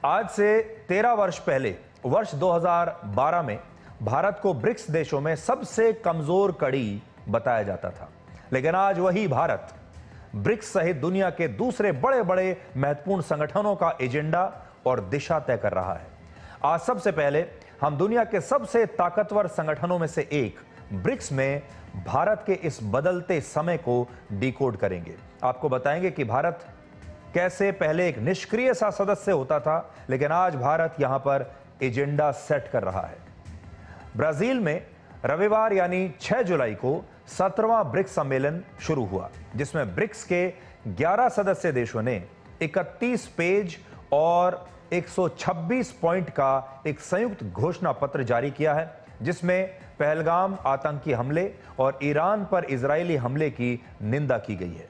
आज से 13 वर्ष पहले वर्ष 2012 में भारत को ब्रिक्स देशों में सबसे कमजोर कड़ी बताया जाता था, लेकिन आज वही भारत ब्रिक्स सहित दुनिया के दूसरे बड़े बड़े महत्वपूर्ण संगठनों का एजेंडा और दिशा तय कर रहा है। आज सबसे पहले हम दुनिया के सबसे ताकतवर संगठनों में से एक ब्रिक्स में भारत के इस बदलते समय को डिकोड करेंगे। आपको बताएंगे कि भारत कैसे पहले एक निष्क्रिय सा सदस्य होता था, लेकिन आज भारत यहां पर एजेंडा सेट कर रहा है। ब्राजील में रविवार यानी 6 जुलाई को 17वां ब्रिक्स सम्मेलन शुरू हुआ, जिसमें ब्रिक्स के 11 सदस्य देशों ने 31 पेज और 126 पॉइंट का एक संयुक्त घोषणा पत्र जारी किया है, जिसमें पहलगाम आतंकी हमले और ईरान पर इजरायली हमले की निंदा की गई है।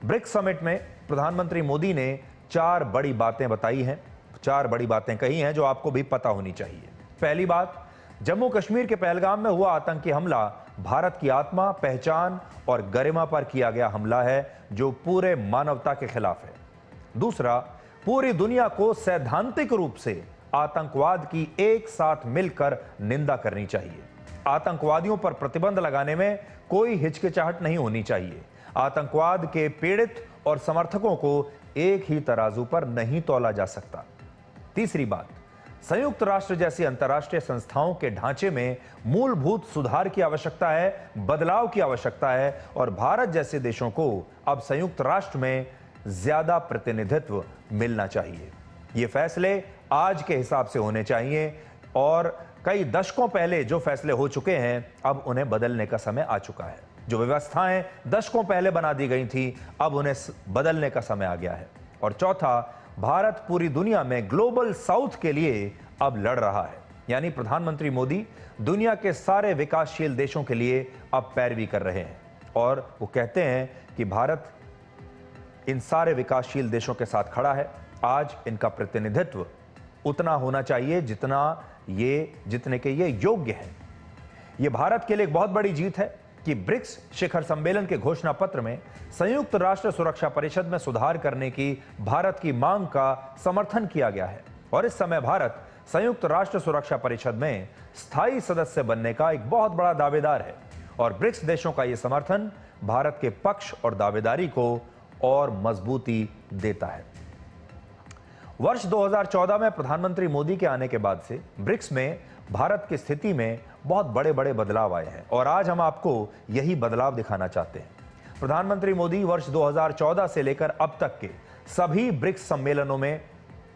ब्रिक्स समिट में प्रधानमंत्री मोदी ने 4 बड़ी बातें बताई हैं, 4 बड़ी बातें कही हैं जो आपको भी पता होनी चाहिए। पहली बात, जम्मू कश्मीर के पहलगाम में हुआ आतंकी हमला भारत की आत्मा, पहचान और गरिमा पर किया गया हमला है, जो पूरे मानवता के खिलाफ है। दूसरा, पूरी दुनिया को सैद्धांतिक रूप से आतंकवाद की एक साथ मिलकर निंदा करनी चाहिए। आतंकवादियों पर प्रतिबंध लगाने में कोई हिचकिचाहट नहीं होनी चाहिए। आतंकवाद के पीड़ित और समर्थकों को एक ही तराजू पर नहीं तौला जा सकता। तीसरी बात, संयुक्त राष्ट्र जैसी अंतर्राष्ट्रीय संस्थाओं के ढांचे में मूलभूत सुधार की आवश्यकता है, बदलाव की आवश्यकता है, और भारत जैसे देशों को अब संयुक्त राष्ट्र में ज्यादा प्रतिनिधित्व मिलना चाहिए। ये फैसले आज के हिसाब से होने चाहिए, और कई दशकों पहले जो फैसले हो चुके हैं अब उन्हें बदलने का समय आ चुका है। जो व्यवस्थाएं दशकों पहले बना दी गई थी, अब उन्हें बदलने का समय आ गया है। और चौथा, भारत पूरी दुनिया में ग्लोबल साउथ के लिए अब लड़ रहा है, यानी प्रधानमंत्री मोदी दुनिया के सारे विकासशील देशों के लिए अब पैरवी कर रहे हैं, और वो कहते हैं कि भारत इन सारे विकासशील देशों के साथ खड़ा है। आज इनका प्रतिनिधित्व उतना होना चाहिए जितने के ये योग्य है। ये भारत के लिए एक बहुत बड़ी जीत है कि ब्रिक्स शिखर सम्मेलन के घोषणा पत्र में संयुक्त राष्ट्र सुरक्षा परिषद में सुधार करने की भारत की मांग का समर्थन किया गया है, और इस समय भारत संयुक्त राष्ट्र सुरक्षा परिषद में स्थायी सदस्य बनने का एक बहुत बड़ा दावेदार है, और ब्रिक्स देशों का यह समर्थन भारत के पक्ष और दावेदारी को और मजबूती देता है। वर्ष 2014 में प्रधानमंत्री मोदी के आने के बाद से ब्रिक्स में भारत की स्थिति में बहुत बड़े बड़े बदलाव आए हैं, और आज हम आपको यही बदलाव दिखाना चाहते हैं। प्रधानमंत्री मोदी वर्ष 2014 से लेकर अब तक के सभी ब्रिक्स सम्मेलनों में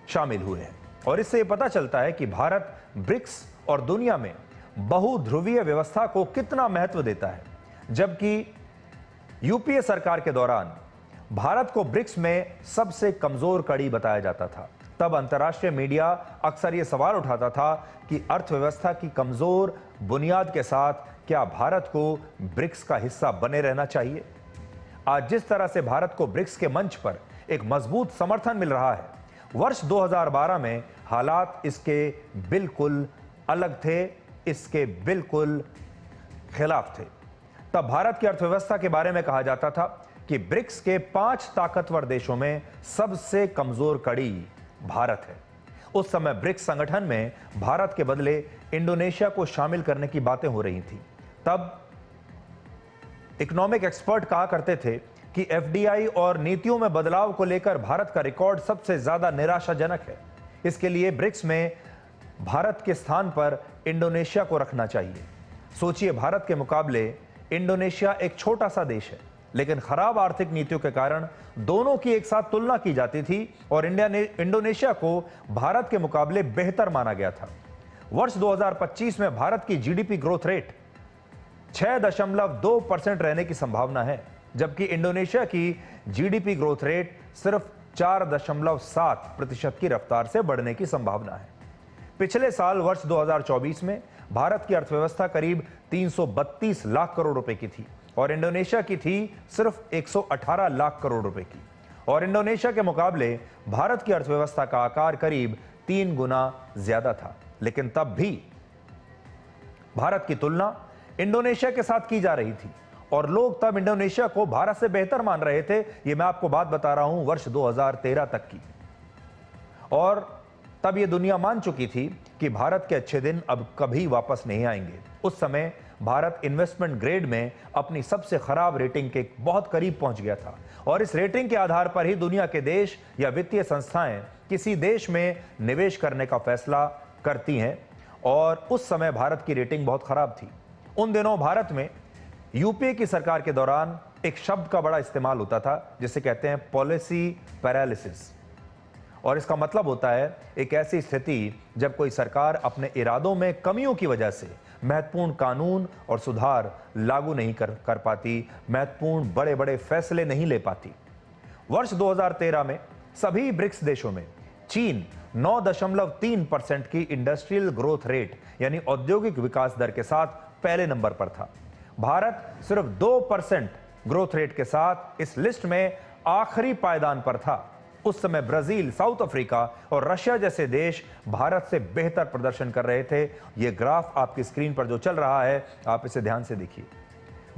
शामिल हुए हैं, और इससे पता चलता है कि भारत ब्रिक्स और दुनिया में बहुध्रुवीय व्यवस्था को कितना महत्व देता है। जबकि यूपीए सरकार के दौरान भारत को ब्रिक्स में सबसे कमजोर कड़ी बताया जाता था, तब अंतर्राष्ट्रीय मीडिया अक्सर यह सवाल उठाता था कि अर्थव्यवस्था की कमजोर बुनियाद के साथ क्या भारत को ब्रिक्स का हिस्सा बने रहना चाहिए। आज जिस तरह से भारत को ब्रिक्स के मंच पर एक मजबूत समर्थन मिल रहा है, वर्ष 2012 में हालात इसके बिल्कुल अलग थे, इसके बिल्कुल खिलाफ थे। तब भारत की अर्थव्यवस्था के बारे में कहा जाता था कि ब्रिक्स के 5 ताकतवर देशों में सबसे कमजोर कड़ी भारत है। उस समय ब्रिक्स संगठन में भारत के बदले इंडोनेशिया को शामिल करने की बातें हो रही थी। तब इकोनॉमिक एक्सपर्ट कहा करते थे कि एफडीआई और नीतियों में बदलाव को लेकर भारत का रिकॉर्ड सबसे ज्यादा निराशाजनक है। इसके लिए ब्रिक्स में भारत के स्थान पर इंडोनेशिया को रखना चाहिए। सोचिए, भारत के मुकाबले इंडोनेशिया एक छोटा सा देश है, लेकिन खराब आर्थिक नीतियों के कारण दोनों की एक साथ तुलना की जाती थी, और इंडोनेशिया को भारत के मुकाबले बेहतर माना गया था। वर्ष 2025 में भारत की जीडीपी ग्रोथ रेट 6.2% रहने की संभावना है, जबकि इंडोनेशिया की जीडीपी ग्रोथ रेट सिर्फ 4.7% की रफ्तार से बढ़ने की संभावना है। पिछले साल वर्ष 2024 में भारत की अर्थव्यवस्था करीब 332 लाख करोड़ रुपए की थी, और इंडोनेशिया की थी सिर्फ 118 लाख करोड़ रुपए की। और इंडोनेशिया के मुकाबले भारत की अर्थव्यवस्था का आकार करीब 3 गुना ज्यादा था, लेकिन तब भी भारत की तुलना इंडोनेशिया के साथ की जा रही थी, और लोग तब इंडोनेशिया को भारत से बेहतर मान रहे थे। ये मैं आपको बात बता रहा हूं वर्ष 2013 तक की। और तब ये दुनिया मान चुकी थी कि भारत के अच्छे दिन अब कभी वापस नहीं आएंगे। उस समय भारत इन्वेस्टमेंट ग्रेड में अपनी सबसे खराब रेटिंग के बहुत करीब पहुंच गया था और इस रेटिंग के आधार पर ही दुनिया के देश या वित्तीय संस्थाएं किसी देश में निवेश करने का फैसला करती हैं और उस समय भारत की रेटिंग बहुत खराब थी। उन दिनों भारत में यूपीए की सरकार के दौरान एक शब्द का बड़ा इस्तेमाल होता था जिसे कहते हैं पॉलिसी पैरालिसिस, और इसका मतलब होता है एक ऐसी स्थिति जब कोई सरकार अपने इरादों में कमियों की वजह से महत्वपूर्ण कानून और सुधार लागू नहीं कर पाती, महत्वपूर्ण बड़े बड़े फैसले नहीं ले पाती। वर्ष 2013 में सभी ब्रिक्स देशों में चीन 9.3% की इंडस्ट्रियल ग्रोथ रेट यानी औद्योगिक विकास दर के साथ पहले नंबर पर था। भारत सिर्फ 2% ग्रोथ रेट के साथ इस लिस्ट में आखिरी पायदान पर था। उस समय ब्राजील, साउथ अफ्रीका और रशिया जैसे देश भारत से बेहतर प्रदर्शन कर रहे थे। यह ग्राफ आपकी स्क्रीन पर जो चल रहा है आप इसे ध्यान से देखिए।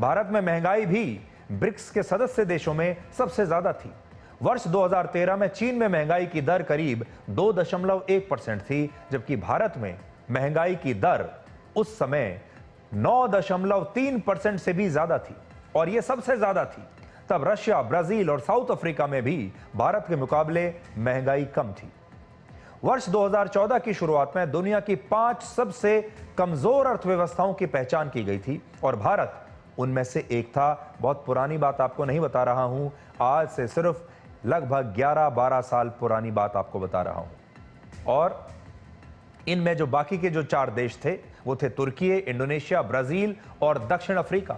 भारत में महंगाई भी ब्रिक्स के सदस्य देशों में सबसे ज्यादा थी। वर्ष 2013 में चीन में महंगाई की दर करीब 2.1% थी, जबकि भारत में महंगाई की दर उस समय 9.3% से भी ज्यादा थी और यह सबसे ज्यादा थी। तब रशिया, ब्राजील और साउथ अफ्रीका में भी भारत के मुकाबले महंगाई कम थी। वर्ष 2014 की शुरुआत में दुनिया की 5 सबसे कमजोर अर्थव्यवस्थाओं की पहचान की गई थी और भारत उनमें से एक था। बहुत पुरानी बात आपको नहीं बता रहा हूं, आज से सिर्फ लगभग 11-12 साल पुरानी बात आपको बता रहा हूं। और इनमें जो बाकी के जो 4 देश थे वो थे तुर्की, इंडोनेशिया, ब्राजील और दक्षिण अफ्रीका।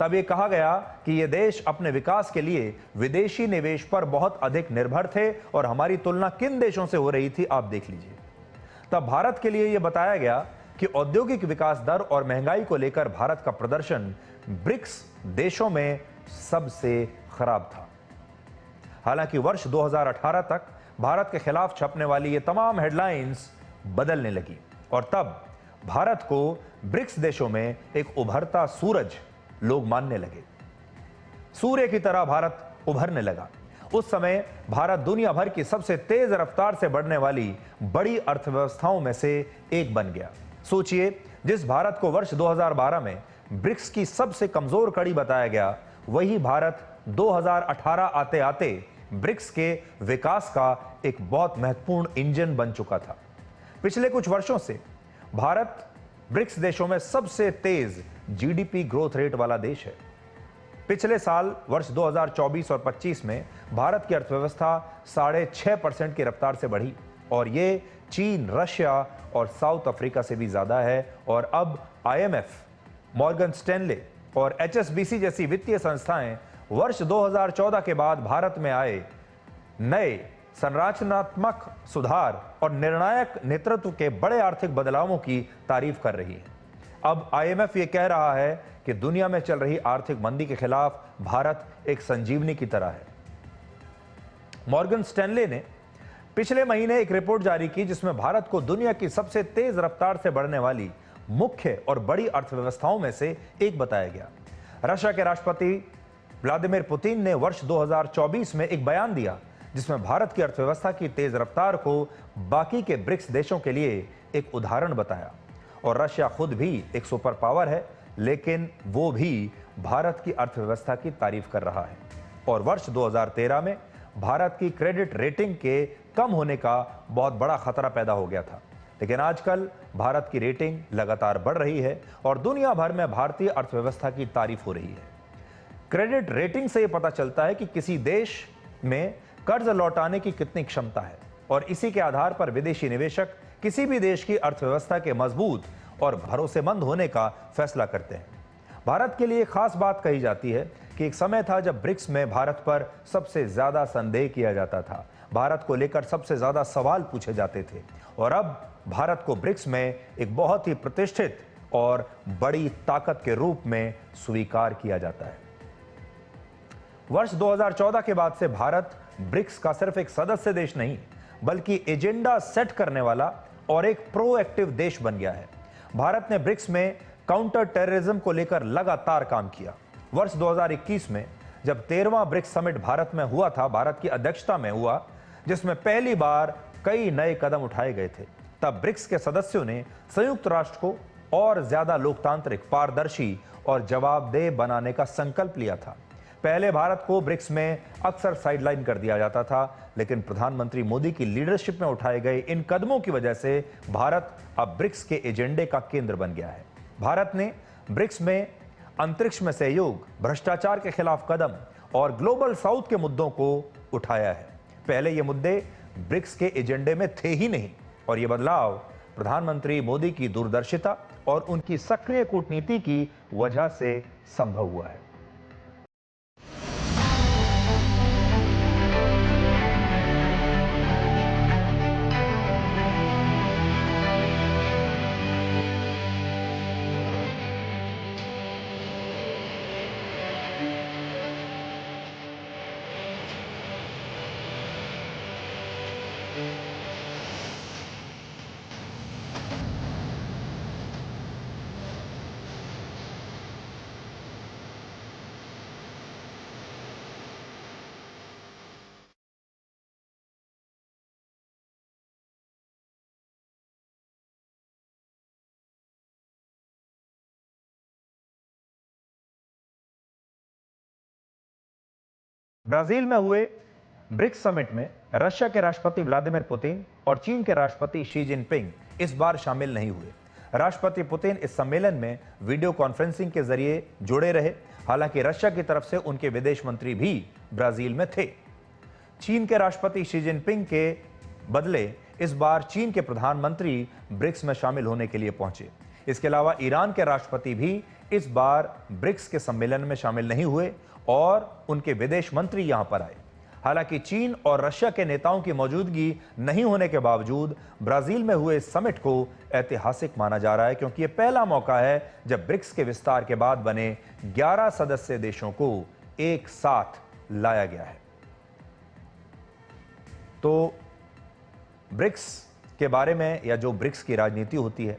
तब ये कहा गया कि ये देश अपने विकास के लिए विदेशी निवेश पर बहुत अधिक निर्भर थे और हमारी तुलना किन देशों से हो रही थी आप देख लीजिए। तब भारत के लिए यह बताया गया कि औद्योगिक विकास दर और महंगाई को लेकर भारत का प्रदर्शन ब्रिक्स देशों में सबसे खराब था। हालांकि वर्ष 2018 तक भारत के खिलाफ छपने वाली ये तमाम हेडलाइंस बदलने लगी और तब भारत को ब्रिक्स देशों में एक उभरता सूरज लोग मानने लगे। सूर्य की तरह भारत उभरने लगा। उस समय भारत दुनिया भर की सबसे तेज रफ्तार से बढ़ने वाली बड़ी अर्थव्यवस्थाओं में से एक बन गया। सोचिए, जिस भारत को वर्ष 2012 में ब्रिक्स की सबसे कमजोर कड़ी बताया गया, वही भारत 2018 आते आते ब्रिक्स के विकास का एक बहुत महत्वपूर्ण इंजन बन चुका था। पिछले कुछ वर्षों से भारत ब्रिक्स देशों में सबसे तेज जीडीपी ग्रोथ रेट वाला देश है। पिछले साल वर्ष 2024 और 25 में भारत की अर्थव्यवस्था 6.5% की रफ्तार से बढ़ी और ये चीन, रशिया और साउथ अफ्रीका से भी ज्यादा है। और अब आईएमएफ, मॉर्गन स्टैनले और एचएसबीसी जैसी वित्तीय संस्थाएं वर्ष 2014 के बाद भारत में आए नए संरचनात्मक सुधार और निर्णायक नेतृत्व के बड़े आर्थिक बदलावों की तारीफ कर रही है। अब आईएमएफ ये कह रहा है कि दुनिया में चल रही आर्थिक मंदी के खिलाफ भारत एक संजीवनी की तरह है। मॉर्गन स्टैनले ने पिछले महीने एक रिपोर्ट जारी की जिसमें भारत को दुनिया की सबसे तेज रफ्तार से बढ़ने वाली मुख्य और बड़ी अर्थव्यवस्थाओं में से एक बताया गया। रशिया के राष्ट्रपति व्लादिमीर पुतिन ने वर्ष 2024 में एक बयान दिया जिसमें भारत की अर्थव्यवस्था की तेज रफ्तार को बाकी के ब्रिक्स देशों के लिए एक उदाहरण बताया। और रशिया खुद भी एक सुपर पावर है, लेकिन वो भी भारत की अर्थव्यवस्था की तारीफ कर रहा है। और वर्ष 2013 में भारत की क्रेडिट रेटिंग के कम होने का बहुत बड़ा खतरा पैदा हो गया था, लेकिन आजकल भारत की रेटिंग लगातार बढ़ रही है और दुनिया भर में भारतीय अर्थव्यवस्था की तारीफ हो रही है। क्रेडिट रेटिंग से यह पता चलता है कि किसी देश में कर्ज लौटाने की कितनी क्षमता है और इसी के आधार पर विदेशी निवेशक किसी भी देश की अर्थव्यवस्था के मजबूत और भरोसेमंद होने का फैसला करते हैं। भारत के लिए खास बात कही जाती है कि एक समय था जब ब्रिक्स में भारत पर सबसे ज्यादा संदेह किया जाता था, भारत को लेकर सबसे ज्यादा सवाल पूछे जाते थे और अब भारत को ब्रिक्स में एक बहुत ही प्रतिष्ठित और बड़ी ताकत के रूप में स्वीकार किया जाता है। वर्ष 2014 के बाद से भारत ब्रिक्स का सिर्फ एक सदस्य देश नहीं बल्कि एजेंडा सेट करने वाला और एक प्रोएक्टिव देश बन गया है। भारत ने ब्रिक्स में काउंटर टेररिज्म को लेकर लगातार काम किया। वर्ष 2021 में जब 13वां ब्रिक्स समिट भारत में हुआ था, भारत की अध्यक्षता में हुआ, जिसमें पहली बार कई नए कदम उठाए गए थे, तब ब्रिक्स के सदस्यों ने संयुक्त राष्ट्र को और ज्यादा लोकतांत्रिक, पारदर्शी और जवाबदेह बनाने का संकल्प लिया था। पहले भारत को ब्रिक्स में अक्सर साइडलाइन कर दिया जाता था, लेकिन प्रधानमंत्री मोदी की लीडरशिप में उठाए गए इन कदमों की वजह से भारत अब ब्रिक्स के एजेंडे का केंद्र बन गया है। भारत ने ब्रिक्स में अंतरिक्ष में सहयोग, भ्रष्टाचार के खिलाफ कदम और ग्लोबल साउथ के मुद्दों को उठाया है। पहले ये मुद्दे ब्रिक्स के एजेंडे में थे ही नहीं, और ये बदलाव प्रधानमंत्री मोदी की दूरदर्शिता और उनकी सक्रिय कूटनीति की वजह से संभव हुआ है। ब्राजील में हुए ब्रिक्स समिट में रशिया के राष्ट्रपति व्लादिमीर पुतिन और चीन के राष्ट्रपति शी जिनपिंग इस बार शामिल नहीं हुए। राष्ट्रपति पुतिन इस सम्मेलन में वीडियो कॉन्फ्रेंसिंग के जरिए जुड़े रहे। हालांकि रशिया की तरफ से उनके विदेश मंत्री भी ब्राजील में थे। चीन के राष्ट्रपति शी जिनपिंग के बदले इस बार चीन के प्रधानमंत्री ब्रिक्स में शामिल होने के लिए पहुंचे। इसके अलावा ईरान के राष्ट्रपति भी इस बार ब्रिक्स के सम्मेलन में शामिल नहीं हुए और उनके विदेश मंत्री यहां पर आए। हालांकि चीन और रशिया के नेताओं की मौजूदगी नहीं होने के बावजूद ब्राजील में हुए इस समिट को ऐतिहासिक माना जा रहा है, क्योंकि यह पहला मौका है जब ब्रिक्स के विस्तार के बाद बने 11 सदस्य देशों को एक साथ लाया गया है। तो ब्रिक्स के बारे में, या जो ब्रिक्स की राजनीति होती है,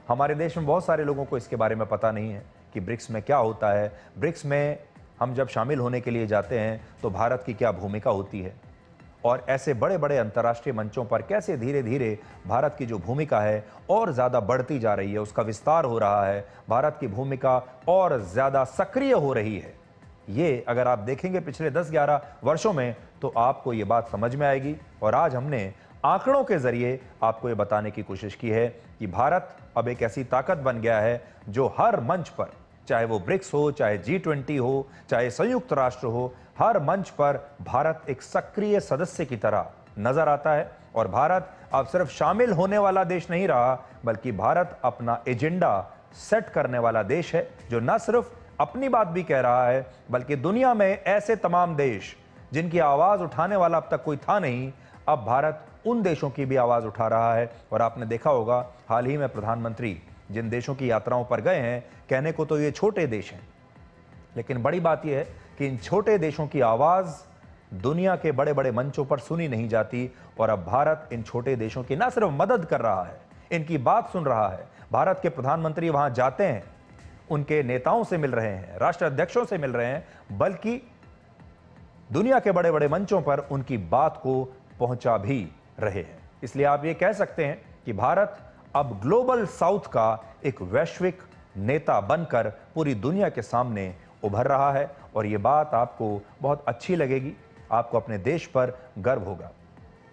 हमारे देश में बहुत सारे लोगों को इसके बारे में पता नहीं है कि ब्रिक्स में क्या होता है। ब्रिक्स में हम जब शामिल होने के लिए जाते हैं तो भारत की क्या भूमिका होती है, और ऐसे बड़े बड़े अंतर्राष्ट्रीय मंचों पर कैसे धीरे धीरे भारत की जो भूमिका है और ज़्यादा बढ़ती जा रही है, उसका विस्तार हो रहा है, भारत की भूमिका और ज़्यादा सक्रिय हो रही है। ये अगर आप देखेंगे पिछले 10-11 वर्षों में तो आपको ये बात समझ में आएगी। और आज हमने आंकड़ों के जरिए आपको ये बताने की कोशिश की है कि भारत अब एक ऐसी ताकत बन गया है जो हर मंच पर, चाहे वो ब्रिक्स हो, चाहे G20 हो, चाहे संयुक्त राष्ट्र हो, हर मंच पर भारत एक सक्रिय सदस्य की तरह नजर आता है। और भारत अब सिर्फ शामिल होने वाला देश नहीं रहा, बल्कि भारत अपना एजेंडा सेट करने वाला देश है, जो न सिर्फ अपनी बात भी कह रहा है, बल्कि दुनिया में ऐसे तमाम देश जिनकी आवाज उठाने वाला अब तक कोई था नहीं, अब भारत उन देशों की भी आवाज उठा रहा है। और आपने देखा होगा हाल ही में प्रधानमंत्री जिन देशों की यात्राओं पर गए हैं, कहने को तो ये छोटे देश हैं, लेकिन बड़ी बात यह है कि इन छोटे देशों की आवाज दुनिया के बड़े बड़े मंचों पर सुनी नहीं जाती। और अब भारत इन छोटे देशों की न सिर्फ मदद कर रहा है, इनकी बात सुन रहा है। भारत के प्रधानमंत्री वहां जाते हैं, उनके नेताओं से मिल रहे हैं, राष्ट्र अध्यक्षों से मिल रहे हैं, बल्कि दुनिया के बड़े बड़े मंचों पर उनकी बात को पहुंचा भी रहे हैं। इसलिए आप ये कह सकते हैं कि भारत अब ग्लोबल साउथ का एक वैश्विक नेता बनकर पूरी दुनिया के सामने उभर रहा है। और ये बात आपको बहुत अच्छी लगेगी, आपको अपने देश पर गर्व होगा।